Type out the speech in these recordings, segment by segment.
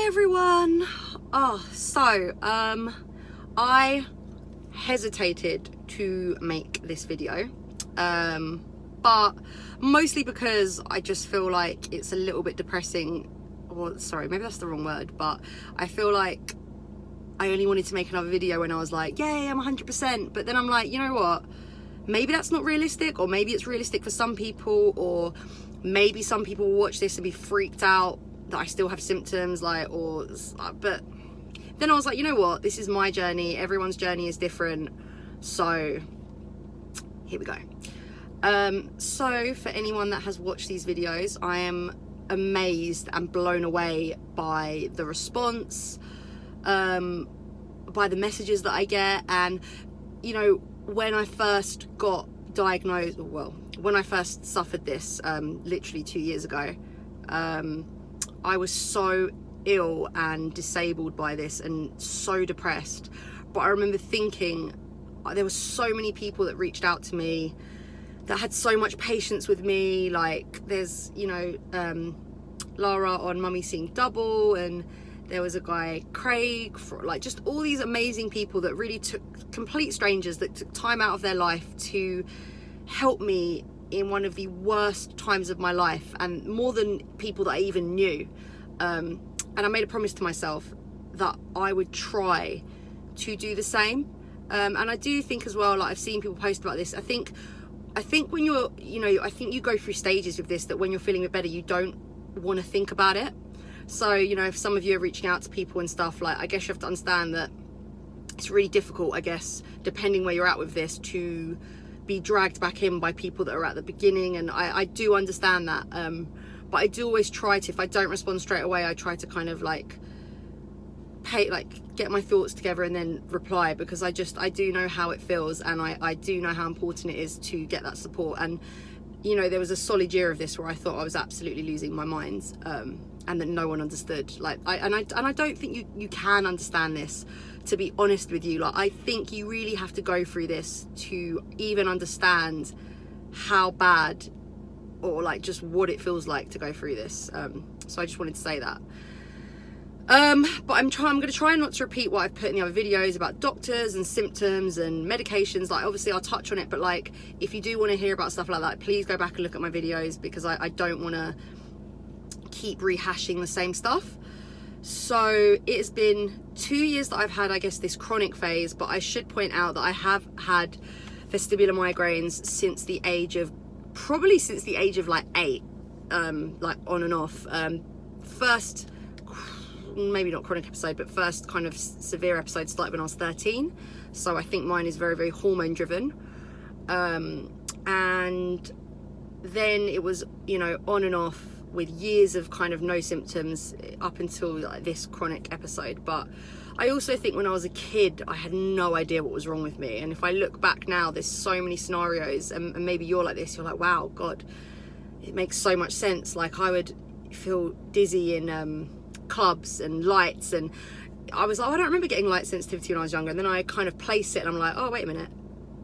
Hi everyone. I hesitated to make this video, but mostly because I just feel like it's a little bit depressing. Or sorry, maybe that's the wrong word, but I feel like I only wanted to make another video when I was like, yay, I'm 100%. But then I'm like, you know what? Maybe that's not realistic, or maybe it's realistic for some people, or maybe some people will watch this and be freaked out that I still have symptoms, but then I was like, you know what, this is my journey, everyone's journey is different, so here we go. So for anyone that has watched these videos, I am amazed and blown away by the response, by the messages that I get. And you know, when I first got diagnosed, when I first suffered this, literally 2 years ago, I was so ill and disabled by this and so depressed. But I remember thinking, there were so many people that reached out to me that had so much patience with me. Like there's, you know, Lara on Mummy Seeing Double, and there was a guy, Craig, like just all these amazing people that really took, complete strangers that took time out of their life to help me in one of the worst times of my life, and more than people that I even knew. And I made a promise to myself that I would try to do the same. And I do think as well, like I've seen people post about this, I think when you're, you know, I think you go through stages with this, that when you're feeling a bit better, you don't want to think about it. So, you know, if some of you are reaching out to people and stuff, like, I guess you have to understand that it's really difficult, I guess, depending where you're at with this, to be dragged back in by people that are at the beginning. And I do understand that, but I do always try to, if I don't respond straight away, I try to kind of like get my thoughts together and then reply, because I do know how it feels, and I do know how important it is to get that support. And you know, there was a solid year of this where I thought I was absolutely losing my mind, and that no one understood. Like I don't think you can understand this, to be honest with you. Like I think you really have to go through this to even understand how bad, or like just what it feels like to go through this. So I just wanted to say that. But I'm going to try not to repeat what I've put in the other videos about doctors and symptoms and medications. Like obviously I'll touch on it, but like if you do want to hear about stuff like that, please go back and look at my videos, because I don't want to keep rehashing the same stuff. So it has been 2 years that I've had, I guess, this chronic phase, but I should point out that I have had vestibular migraines since the age of like 8, like on and off. First, maybe not chronic episode, but first kind of severe episode started when I was 13. So I think mine is very, very hormone driven. And then it was, you know, on and off with years of kind of no symptoms up until like this chronic episode. But I also think when I was a kid, I had no idea what was wrong with me. And if I look back now, there's so many scenarios, and maybe you're like this, you're like, wow, God, it makes so much sense. Like I would feel dizzy in clubs and lights, and I was like, I don't remember getting light sensitivity when I was younger. And then I kind of place it and I'm like, oh, wait a minute,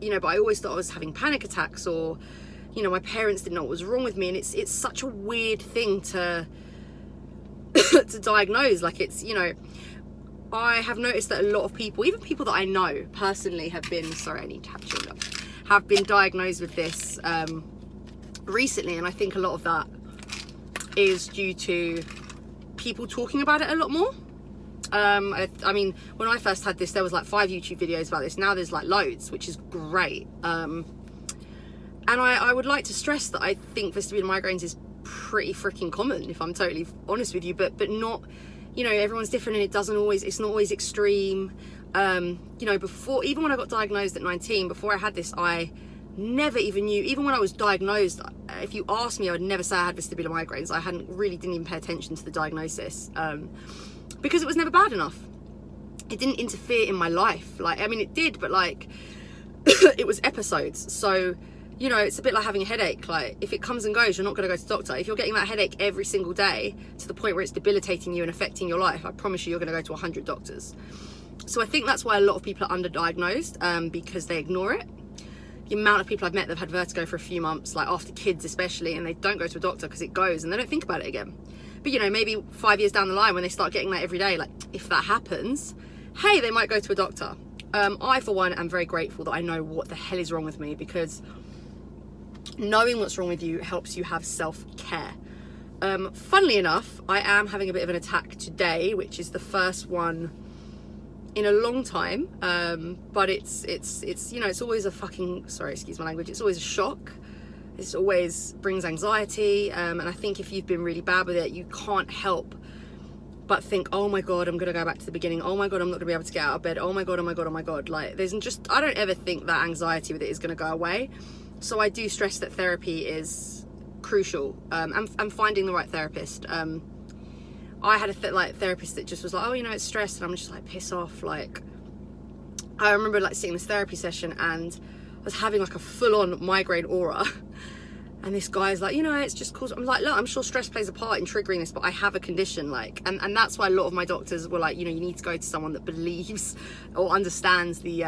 you know, but I always thought I was having panic attacks, or, you know, my parents didn't know what was wrong with me. And it's such a weird thing to to diagnose. Like it's, you know, I have noticed that a lot of people, even people that I know personally, have been, sorry, I need to have chewing gum, have been diagnosed with this recently. And I think a lot of that is due to people talking about it a lot more. I mean, when I first had this, there was like 5 YouTube videos about this. Now there's like loads, which is great. And I would like to stress that I think vestibular migraines is pretty freaking common, if I'm totally honest with you, but not, you know, everyone's different, and it's not always extreme. You know, before, even when I got diagnosed at 19, before I had this, I never even knew. Even when I was diagnosed, if you asked me, I would never say I had vestibular migraines. I didn't even pay attention to the diagnosis, because it was never bad enough. It didn't interfere in my life. Like, I mean, it did, but like it was episodes. So, you know, it's a bit like having a headache. Like if it comes and goes, you're not going to go to the doctor. If you're getting that headache every single day to the point where it's debilitating you and affecting your life, I promise you're going to go to 100 doctors. So I think that's why a lot of people are underdiagnosed, because they ignore it. The amount of people I've met that have had vertigo for a few months, like after kids especially, and they don't go to a doctor because it goes and they don't think about it again. But, you know, maybe 5 years down the line when they start getting that every day, like, if that happens, hey, they might go to a doctor. I, for one, am very grateful that I know what the hell is wrong with me, because knowing what's wrong with you helps you have self-care. Funnily enough, I am having a bit of an attack today, which is the first one in a long time. But it's you know, it's always a fucking, sorry, excuse my language, it's always a shock. It always brings anxiety. And I think if you've been really bad with it, you can't help but think, oh my God, I'm gonna go back to the beginning. Oh my God, I'm not gonna be able to get out of bed. Oh my God, oh my God, oh my God. Like, there's just, I don't ever think that anxiety with it is gonna go away. So I do stress that therapy is crucial. And finding the right therapist. I had a therapist that just was like, oh, you know, it's stress, and I'm just like, piss off. Like, I remember like sitting in this therapy session and I was having like a full-on migraine aura. And this guy's like, you know, it's just caused. I'm like, look, I'm sure stress plays a part in triggering this, but I have a condition, like, and that's why a lot of my doctors were like, you know, you need to go to someone that believes or understands the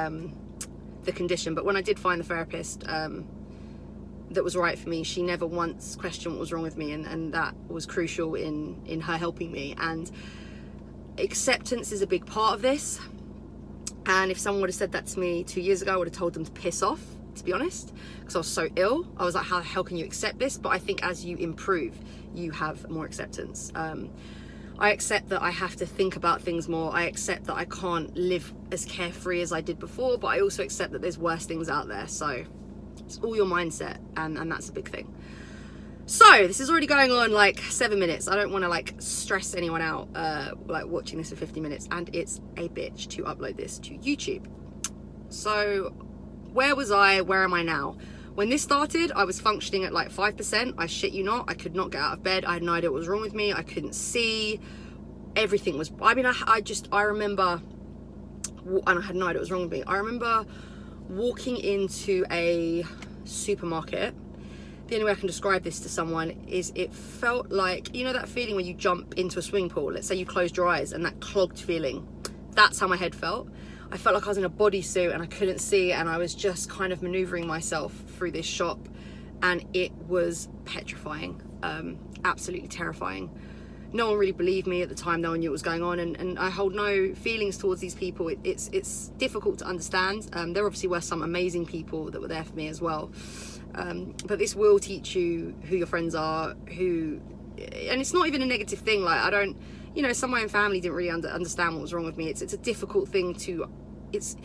condition. But when I did find the therapist that was right for me, she never once questioned what was wrong with me, and that was crucial in her helping me. And acceptance is a big part of this. And if someone would have said that to me 2 years ago, I would have told them to piss off, to be honest, because I was so ill. I was like, how the hell can you accept this? But I think as you improve, you have more acceptance. I accept that I have to think about things more. I accept that I can't live as carefree as I did before, but I also accept that there's worse things out there. So it's all your mindset, and that's a big thing. So this is already going on like 7 minutes. I don't want to like stress anyone out like watching this for 50 minutes, and it's a bitch to upload this to YouTube. So where was I? Where am I now? When this started, I was functioning at like 5%. I shit you not. I could not get out of bed. I had no idea what was wrong with me. I couldn't see. Everything was, I mean, I remember, and I had no idea what was wrong with me. I remember walking into a supermarket. The only way I can describe this to someone is it felt like, you know, that feeling when you jump into a swimming pool. Let's say you closed your eyes, and that clogged feeling. That's how my head felt. I felt like I was in a bodysuit and I couldn't see, and I was just kind of maneuvering myself through this shop, and it was petrifying, absolutely terrifying. No one really believed me at the time. No one knew what was going on, and I hold no feelings towards these people. It's difficult to understand. There obviously were some amazing people that were there for me as well, but this will teach you who your friends are, and it's not even a negative thing. Like, I don't, you know, some of my own family didn't really understand what was wrong with me. It's a difficult thing to, it's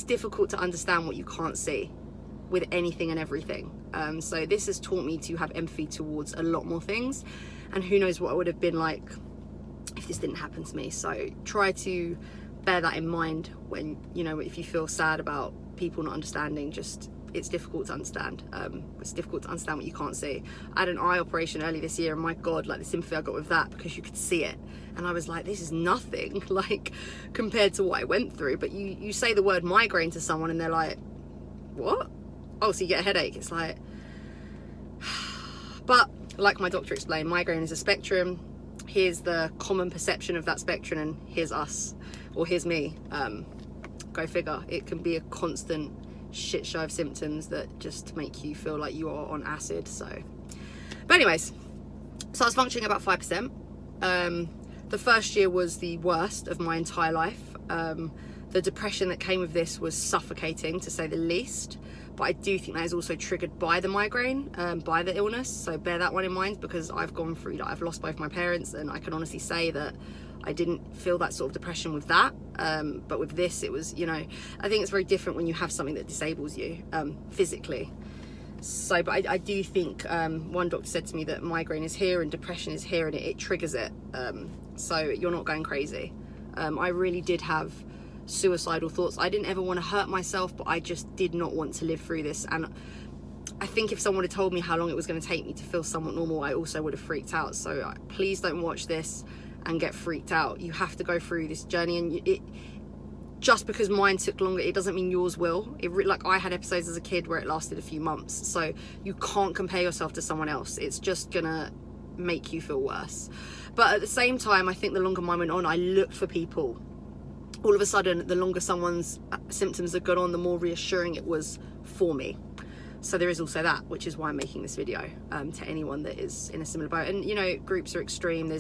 difficult to understand what you can't see with anything and everything. So this has taught me to have empathy towards a lot more things, and who knows what I would have been like if this didn't happen to me. So try to bear that in mind when, you know, if you feel sad about people not understanding, just, it's difficult to understand. It's difficult to understand what you can't see. I had an eye operation early this year, and my God, like the sympathy I got with that, because you could see it. And I was like, this is nothing, like, compared to what I went through. But you say the word migraine to someone and they're like, what? Oh, so you get a headache. It's like, but like my doctor explained, migraine is a spectrum. Here's the common perception of that spectrum, and here's us, or here's me. Go figure. It can be a constant shit show of symptoms that just make you feel like you are on acid. So, but anyways, so I was functioning about 5%. The first year was the worst of my entire life. The depression that came with this was suffocating, to say the least. But I do think that is also triggered by the migraine, by the illness. So bear that one in mind, because I've gone through that. I've lost both my parents, and I can honestly say that I didn't feel that sort of depression with that. But with this, it was, you know, I think it's very different when you have something that disables you physically. So, but I do think one doctor said to me that migraine is here and depression is here, and it triggers it. So you're not going crazy. I really did have suicidal thoughts. I didn't ever want to hurt myself, but I just did not want to live through this. And I think if someone had told me how long it was going to take me to feel somewhat normal, I also would have freaked out. So please don't watch this and get freaked out. You have to go through this journey, and just because mine took longer, it doesn't mean yours will. Like, I had episodes as a kid where it lasted a few months, so you can't compare yourself to someone else. It's just gonna make you feel worse. But at the same time, I think the longer mine went on, I looked for people. All of a sudden, the longer someone's symptoms had gone on, the more reassuring it was for me. So there is also that, which is why I'm making this video, to anyone that is in a similar boat. And, you know, groups are extreme.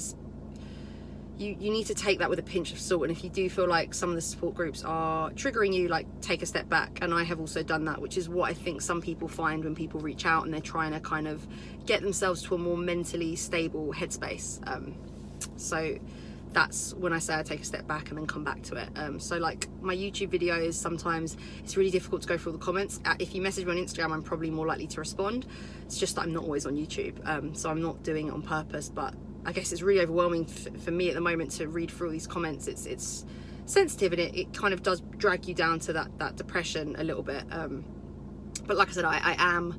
You need to take that with a pinch of salt. And if you do feel like some of the support groups are triggering you, like, take a step back. And I have also done that, which is what I think some people find when people reach out and they're trying to kind of get themselves to a more mentally stable headspace. So that's when I say I take a step back and then come back to it. So like my YouTube videos, sometimes it's really difficult to go through all the comments. If you message me on Instagram, I'm probably more likely to respond. It's just that I'm not always on YouTube. So I'm not doing it on purpose, but I guess it's really overwhelming for me at the moment to read through all these comments. It's sensitive, and it kind of does drag you down to that depression a little bit. But like I said, I am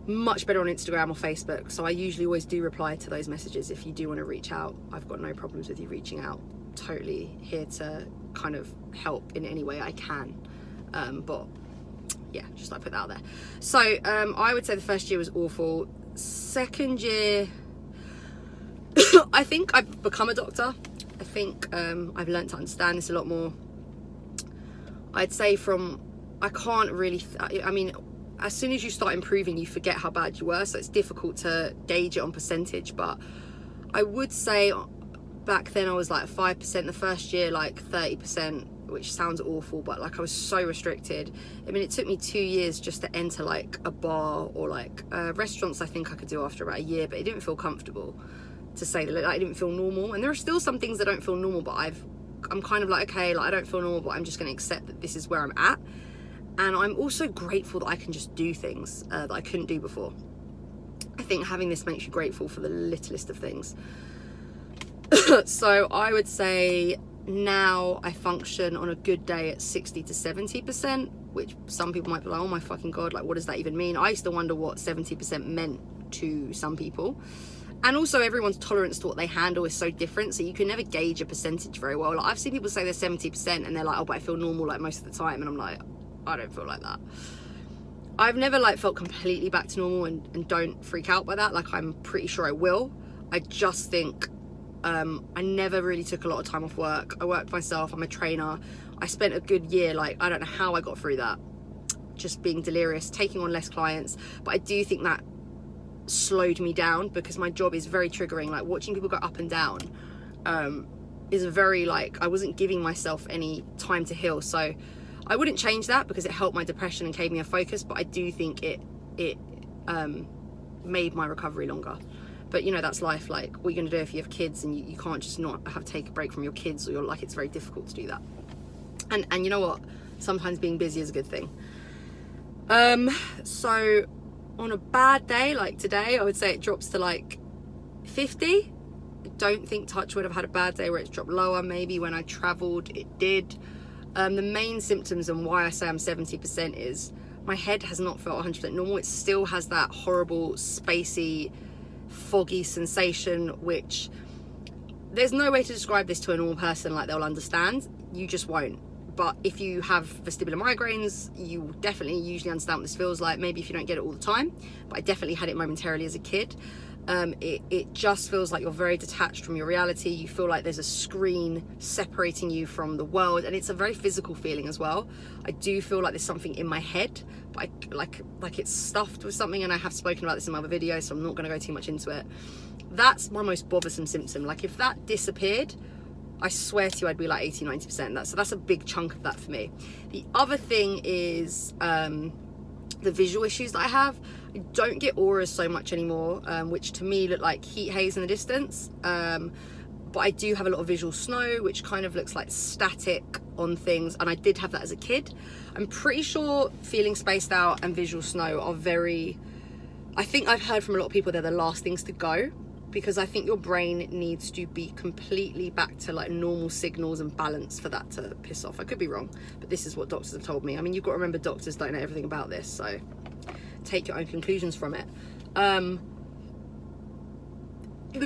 much better on Instagram or Facebook, so I usually always do reply to those messages. If you do want to reach out, I've got no problems with you reaching out. Totally here to kind of help in any way I can. But yeah, just like put that out there. So I would say the first year was awful. Second year, I think I've become a doctor. I think I've learned to understand this a lot more. I'd say I can't really, I mean, as soon as you start improving, you forget how bad you were, so it's difficult to gauge it on percentage. But I would say back then I was like 5%, the first year like 30%, which sounds awful, but like I was so restricted. I mean, it took me 2 years just to enter like a bar or like restaurants. I think I could do after about a year, but it didn't feel comfortable, to say that. I didn't feel normal. And there are still some things that don't feel normal, but I'm kind of like, okay, like I don't feel normal, but I'm just going to accept that this is where I'm at. And I'm also grateful that I can just do things that I couldn't do before. I think having this makes you grateful for the littlest of things. So I would say now I function on a good day at 60 to 70%, which some people might be like, oh my fucking God, like what does that even mean? I used to wonder what 70% meant to some people. And also everyone's tolerance to what they handle is so different, so you can never gauge a percentage very well. Like I've seen people say they're 70% and they're like, oh, but I feel normal like most of the time. And I'm like, I don't feel like that. I've never like felt completely back to normal, and don't freak out by that. Like I'm pretty sure I will. I just think I never really took a lot of time off work. I work for myself. I'm a trainer. I spent a good year, like I don't know how I got through that, just being delirious, taking on less clients. But I do think that slowed me down, because my job is very triggering. Like watching people go up and down is a very, like, I wasn't giving myself any time to heal. So I wouldn't change that because it helped my depression and gave me a focus, but I do think it made my recovery longer. But you know, that's life. Like, what are you gonna do if you have kids and you can't just not have take a break from your kids, or you're like, it's very difficult to do that. And you know what, sometimes being busy is a good thing. So on a bad day like today, I would say it drops to like 50. I don't think, touch wood, I've had a bad day where it's dropped lower. Maybe when I traveled it did. The main symptoms and why I say I'm 70% is my head has not felt 100% normal. It still has that horrible, spacey, foggy sensation, which there's no way to describe this to a normal person like they'll understand. You just won't. But if you have vestibular migraines, you definitely usually understand what this feels like. Maybe if you don't get it all the time, but I definitely had it momentarily as a kid. It just feels like you're very detached from your reality. You feel like there's a screen separating you from the world, and it's a very physical feeling as well. I do feel like there's something in my head, but like it's stuffed with something, and I have spoken about this in my other videos, so I'm not going to go too much into it. That's my most bothersome symptom. Like if that disappeared, I swear to you, I'd be like 80-90%. So that's a big chunk of that for me. The other thing is the visual issues that I have. I don't get auras so much anymore, which to me look like heat haze in the distance. But I do have a lot of visual snow, which kind of looks like static on things. And I did have that as a kid. I'm pretty sure feeling spaced out and visual snow are very, I think I've heard from a lot of people they're the last things to go, because I think your brain needs to be completely back to like normal signals and balance for that to piss off. I could be wrong, but this is what doctors have told me. I mean, you've got to remember, doctors don't know everything about this, so take your own conclusions from it. The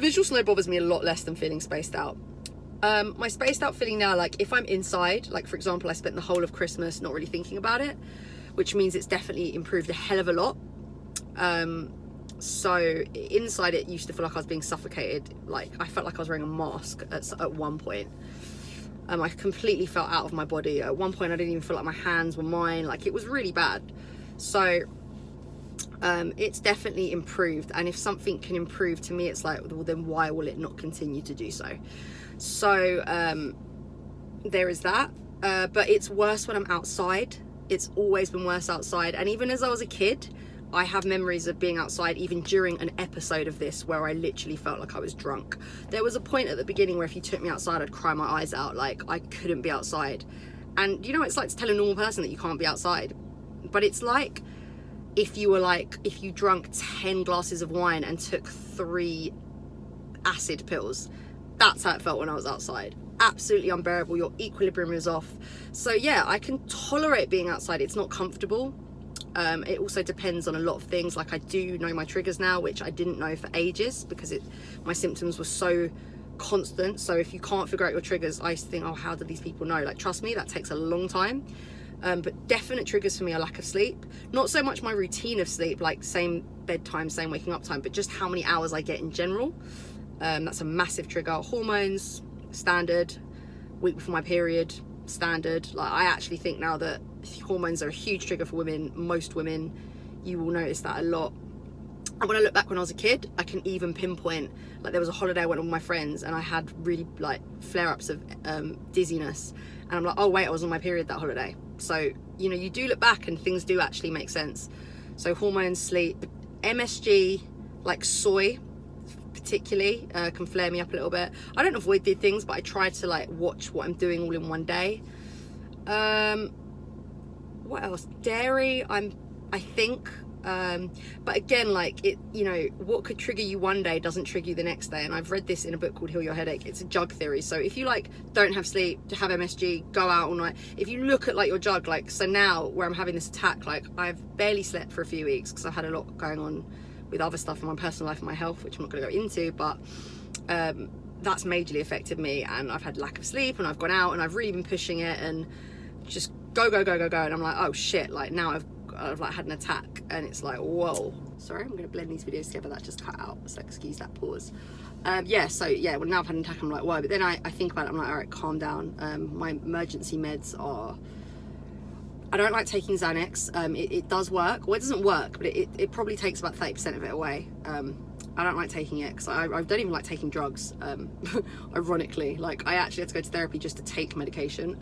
visual snow bothers me a lot less than feeling spaced out. My spaced out feeling now, like if I'm inside, like for example, I spent the whole of Christmas not really thinking about it, which means it's definitely improved a hell of a lot. So inside it used to feel like I was being suffocated. Like I felt like I was wearing a mask at one point. I completely felt out of my body. At one point I didn't even feel like my hands were mine. Like it was really bad. So it's definitely improved. And if something can improve, to me it's like, well, then why will it not continue to do so? So there is that. But it's worse when I'm outside. It's always been worse outside. And even as I was a kid, I have memories of being outside even during an episode of this where I literally felt like I was drunk. There was a point at the beginning where if you took me outside, I'd cry my eyes out. Like, I couldn't be outside. And you know what it's like to tell a normal person that you can't be outside? But it's like if you drunk 10 glasses of wine and took 3 acid pills. That's how it felt when I was outside. Absolutely unbearable. Your equilibrium is off. So yeah, I can tolerate being outside. It's not comfortable. It also depends on a lot of things. Like, I do know my triggers now, which I didn't know for ages because my symptoms were so constant. So if you can't figure out your triggers, I used to think, oh, how do these people know? Like, trust me, that takes a long time. But definite triggers for me are lack of sleep. Not so much my routine of sleep, like same bedtime, same waking up time, but just how many hours I get in general. That's a massive trigger. Hormones, standard. Week before my period, standard. Like, I actually think now that hormones are a huge trigger for women. Most women, you will notice that a lot. And when I look back when I was a kid, I can even pinpoint, like, there was a holiday I went on with my friends and I had really like flare-ups of dizziness, and I'm like, oh wait, I was on my period that holiday. So, you know, you do look back and things do actually make sense. So hormones, sleep, MSG, like soy particularly, can flare me up a little bit. I don't avoid these things, but I try to like watch what I'm doing all in one day. What else? Dairy, I think, but again, like, it, you know, what could trigger you one day doesn't trigger you the next day. And I've read this in a book called Heal Your Headache. It's a jug theory. So if you like don't have sleep, have MSG, go out all night, if you look at like your jug, like, so now where I'm having this attack, like, I've barely slept for a few weeks because I've had a lot going on with other stuff in my personal life and my health, which I'm not going to go into, but that's majorly affected me. And I've had lack of sleep, and I've gone out and I've really been pushing it and just go, and I'm like, oh shit, like now I've like had an attack, and it's like, whoa. Sorry, I'm going to blend these videos together. That just cut out, so excuse that pause. Yeah, so yeah, well, now I've had an attack, I'm like, whoa. But then I think about it, I'm like, all right, calm down. My emergency meds are, I don't like taking Xanax. It does work. Well, it doesn't work, but it probably takes about 30% of it away. I don't like taking it because I don't even like taking drugs, ironically. Like, I actually had to go to therapy just to take medication.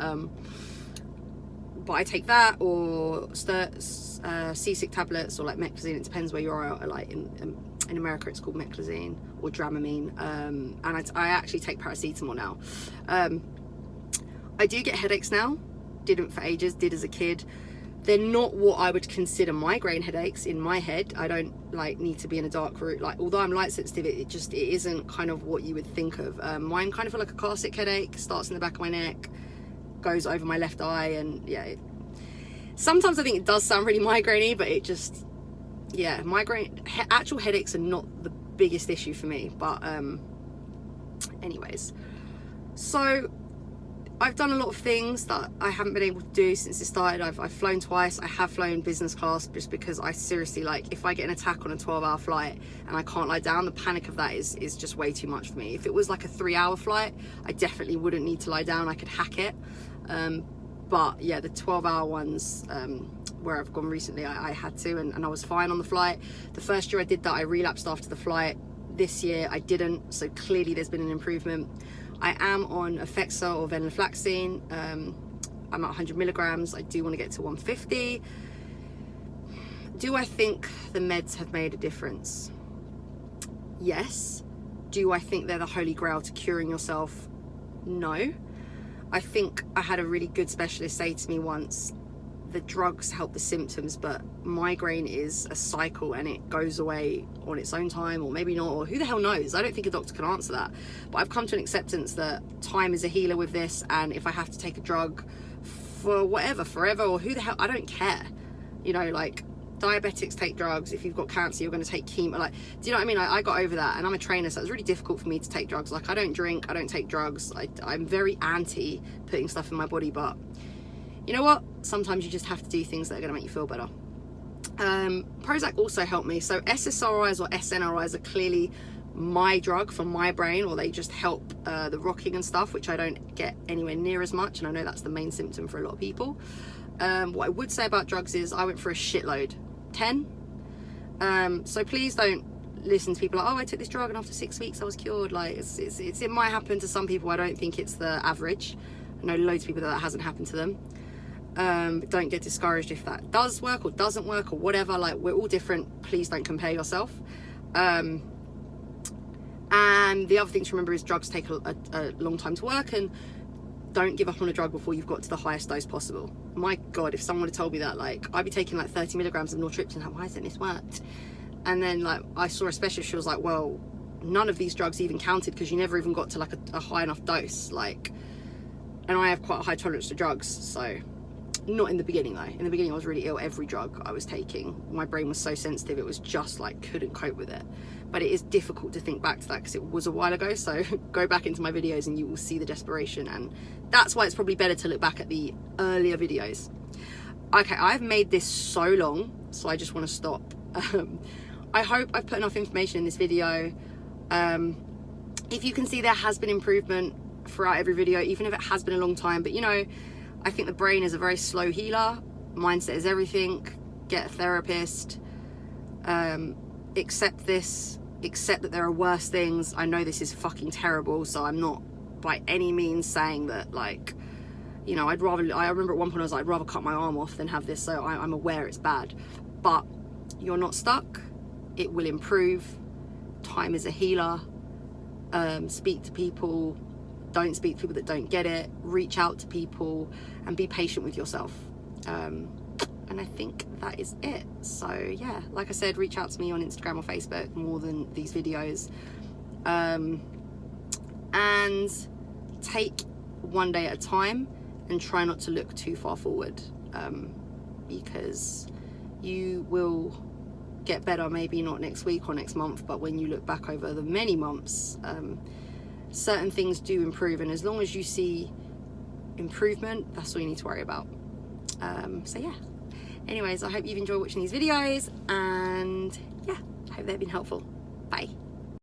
But I take that, or seasick tablets, or like meclizine. It depends where you are. Like in America, it's called meclizine or Dramamine. And I actually take paracetamol now. I do get headaches now. Didn't for ages. Did as a kid. They're not what I would consider migraine headaches in my head. I don't like need to be in a dark room. Like, although I'm light sensitive, it isn't kind of what you would think of. Mine kind of feel like a classic headache. Starts in the back of my neck, goes over my left eye, and yeah, sometimes I think it does sound really migraine-y, but it just, yeah, actual headaches are not the biggest issue for me. But anyways, so I've done a lot of things that I haven't been able to do since it started. I've flown twice. I have flown business class just because I seriously, like, if I get an attack on a 12-hour flight and I can't lie down, the panic of that is just way too much for me. If it was like a 3-hour flight, I definitely wouldn't need to lie down. I could hack it. But yeah, the 12-hour ones, where I've gone recently, I had to, and I was fine on the flight. The first year I did that, I relapsed after the flight. This year I didn't, so clearly there's been an improvement. I am on Effexor or venlafaxine. I'm at 100 milligrams. I do want to get to 150. Do I think the meds have made a difference? Yes. Do I think they're the holy grail to curing yourself? No. I think I had a really good specialist say to me once, the drugs help the symptoms, but migraine is a cycle and it goes away on its own time, or maybe not, or who the hell knows. I don't think a doctor can answer that, but I've come to an acceptance that time is a healer with this, and if I have to take a drug for whatever, forever, or who the hell, I don't care. You know, like, diabetics take drugs. If you've got cancer, you're going to take chemo. Like, do you know what I mean? I got over that, and I'm a trainer, so it's really difficult for me to take drugs. Like, I don't drink, I don't take drugs. I'm very anti putting stuff in my body, but you know what? Sometimes you just have to do things that are going to make you feel better. Prozac also helped me. So SSRIs or SNRIs are clearly my drug for my brain, or they just help the rocking and stuff, which I don't get anywhere near as much, and I know that's the main symptom for a lot of people. What I would say about drugs is I went for a shitload. 10. So please don't listen to people like, oh, I took this drug and after 6 weeks I was cured. Like, it might happen to some people. I don't think it's the average. I know loads of people that hasn't happened to them. But don't get discouraged if that does work or doesn't work or whatever. Like, we're all different. Please don't compare yourself. And the other thing to remember is drugs take a long time to work, and don't give up on a drug before you've got to the highest dose possible. My God, if someone had told me that, like, I'd be taking like 30 milligrams of nortriptyl, like, why hasn't this worked? And then, like, I saw a specialist, she was like, well, none of these drugs even counted because you never even got to like a high enough dose. Like, and I have quite a high tolerance to drugs, so not in the beginning though. In the beginning I was really ill. Every drug I was taking, my brain was so sensitive, it was just like, couldn't cope with it. But it is difficult to think back to that because it was a while ago. So go back into my videos and you will see the desperation, and that's why it's probably better to look back at the earlier videos. Okay, I've made this so long, so I just want to stop. I hope I've put enough information in this video. If you can see, there has been improvement throughout every video, even if it has been a long time. But you know, I think the brain is a very slow healer. Mindset is everything. Get a therapist. Accept this. Accept that there are worse things. I know this is fucking terrible, so I'm not by any means saying that, like, you know, I remember at one point I was like, I'd rather cut my arm off than have this, so I'm aware it's bad. But you're not stuck. It will improve. Time is a healer. Speak to people. Don't speak to people that don't get it. Reach out to people and be patient with yourself. And I think that is it. So yeah, like I said, reach out to me on Instagram or Facebook more than these videos. And take one day at a time and try not to look too far forward, because you will get better, maybe not next week or next month, but when you look back over the many months, certain things do improve, and as long as you see improvement, that's all you need to worry about. So yeah, anyways, I hope you've enjoyed watching these videos, and yeah, I hope they've been helpful. Bye.